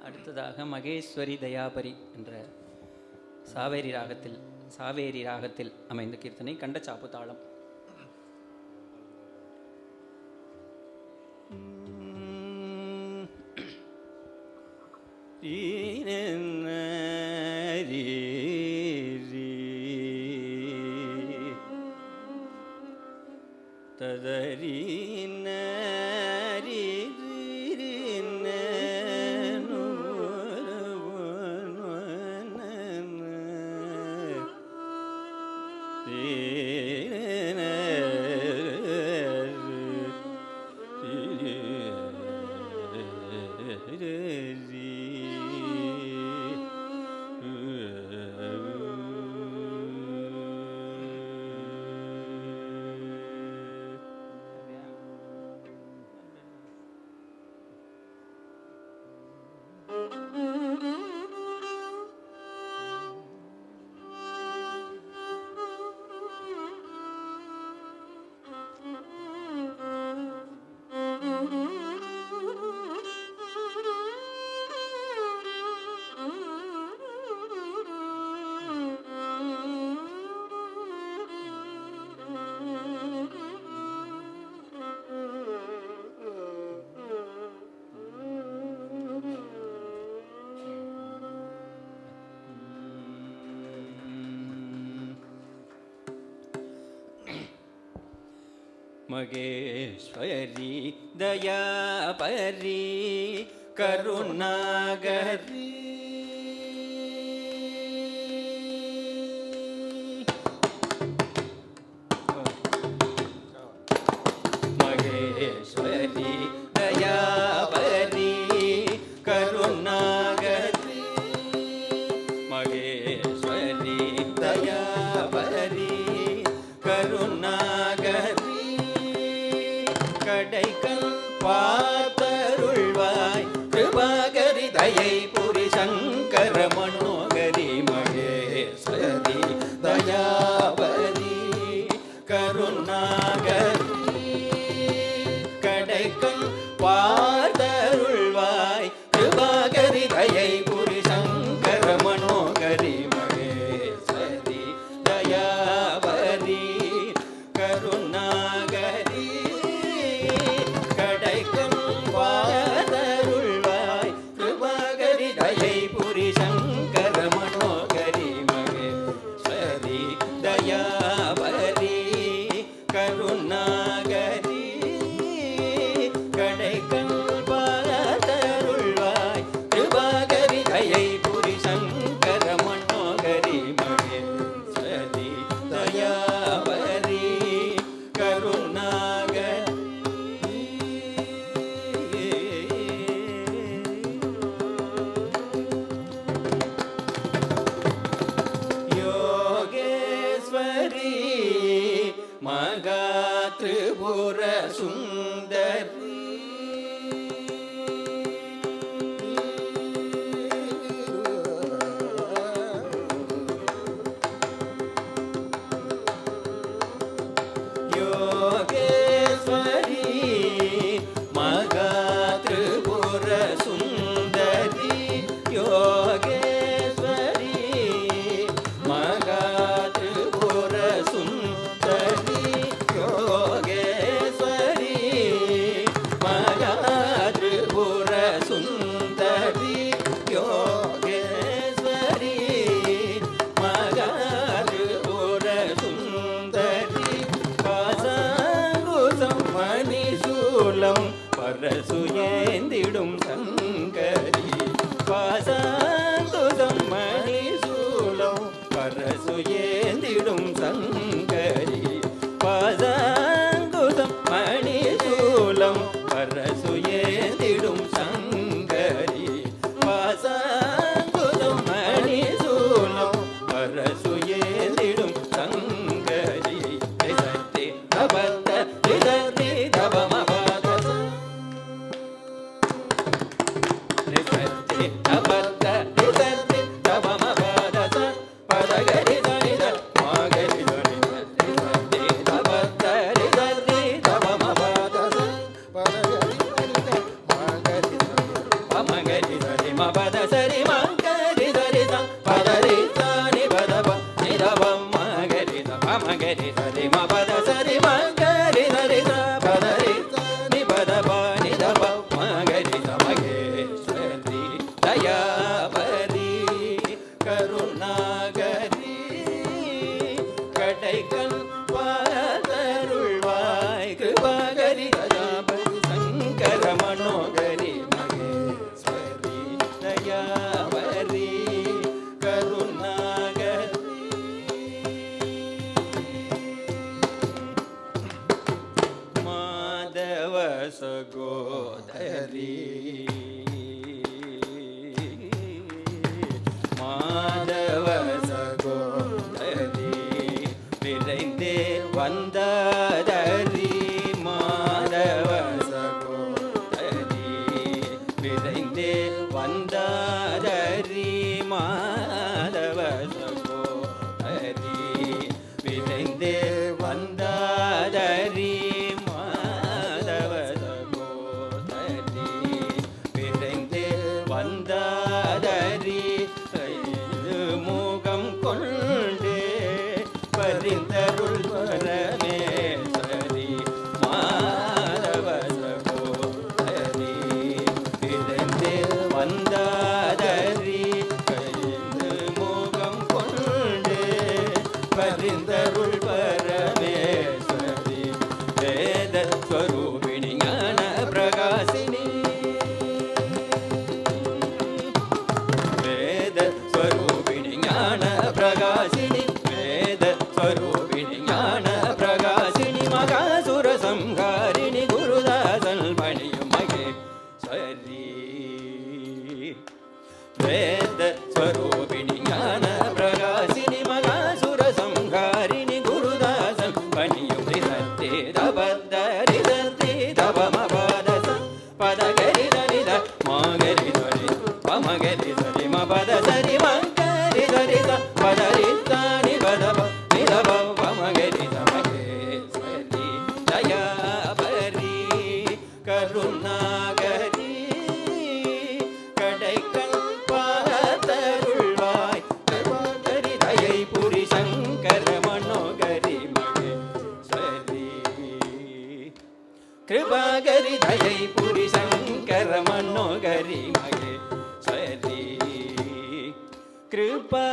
அடுத்ததாக மகேஸ்வரி தயாபரி என்ற சாவேரி ராகத்தில் அமைந்த கீர்த்தனை கண்டச்சாப்பு தாளம். மகேஸ்வரி தயாபரி கருணாகரி மகேஸ்வரி தயாபரி கருணாகரி மகேஸ்வரி தயாபரி கருணாகரி கடைக்கண் பார்த்தருள்வாய் கிருபாகரி தயை புரி சங்கர மனோகரி மகேஸ்வரி தயாபரி கருணாகரி கடைக்கண் பார்த்தருள்வாய் கிருபாகரி தயை புரி சங்கர மனோகரி மகேஸ்வரி தயாபரி கருணாகரி திரிபுர சுந்தரி யோகேஸ்வரி மகா திரிபுர சுந்தரி யோகேஸ்வரி மகா திரிபுர சுந்தரி யோகேஸ்வரி மகா திரிபுர சுந்தரி யோகேஸ்வரி மகா திரிபுர சுந்தரி பாசாங்குசம் மணிசூலம் பரசு ஏந்திடும் சங்கரி பாசாங்குசம் மணிசூலம் பரசு ஏந்திடும் சங்கரி பாசாங்குசம் மணிசூலம் பரசு ஏந்திடும் சங்கரி பாசாங்குசம் மணிசூலம் பரசு ஏந்திடும் சங்கரி சக்தி அபத்த திதரி தபமபத சக்தி அபத்த சரி மபத சரி மகரி சரி ச பதரி சாணி பதப நிதபம் மகரி மகரி சரி மபத சரி மகரி சரி ச பதரி சாணி பதப நிதபம் மகரி மகேஸ்வரி தயாபரி கருணாகரி கடைக்கண் பாதருள்வாய் கிருபாகரி தயாபரி சங்கர மனோகரி மகேஸ்வரி தயாபரி கருணாகரி மாதவ சகோதரி மாதவ சகோதரி விரைந்தே வந்ததரி மாதவ சகோதரி விரைந்தே வந்ததரி மாதவ சகோதரி விரைந்தே வந்ததரி மாதவ சகோதரி விரைந்தே வந்ததரி முகம் கொண்டு பரிந்தருள் பரமேஸ்வரி மாதவ சகோதரி விரைந்தே வந்ததரி முகம் கொண்டு பரிந்தருள் பரமேஸ்வரி வேத ஸ்வரூபிணி ஞான பிரகாசினி வேத ஸ்வரூபிணி ஞான பிரகாசினி வேத ஸ்வரூபிணி ஞான பிரகாசினி மகாசுர சம்ஹாரிணி குருதாசன் பணியும் மகேஸ்வரி வேத ஸ்வரூபிணி ஞான பிரகாசினி மகாசுர சம்ஹாரிணி குருதாசன் பணியும் ரிதத்தே தபத்தரி தத்தே தபமபதச பதகரி தரித மகரி தரி பமகரி சரி மபத சரி மகரி தரி த பதரி தானி பதப நிதப பமகரி மகேஸ்வரி தயாபரி கருணாகரி கடைக்கண் பாதருள்வாய் கிருபாகரி தயை புரி சங்கர மனோகரி மகேஸ்வரி கிருபாகரி தயை புரி சங்கர மனோகரி மகேஸ்வரி கிருபா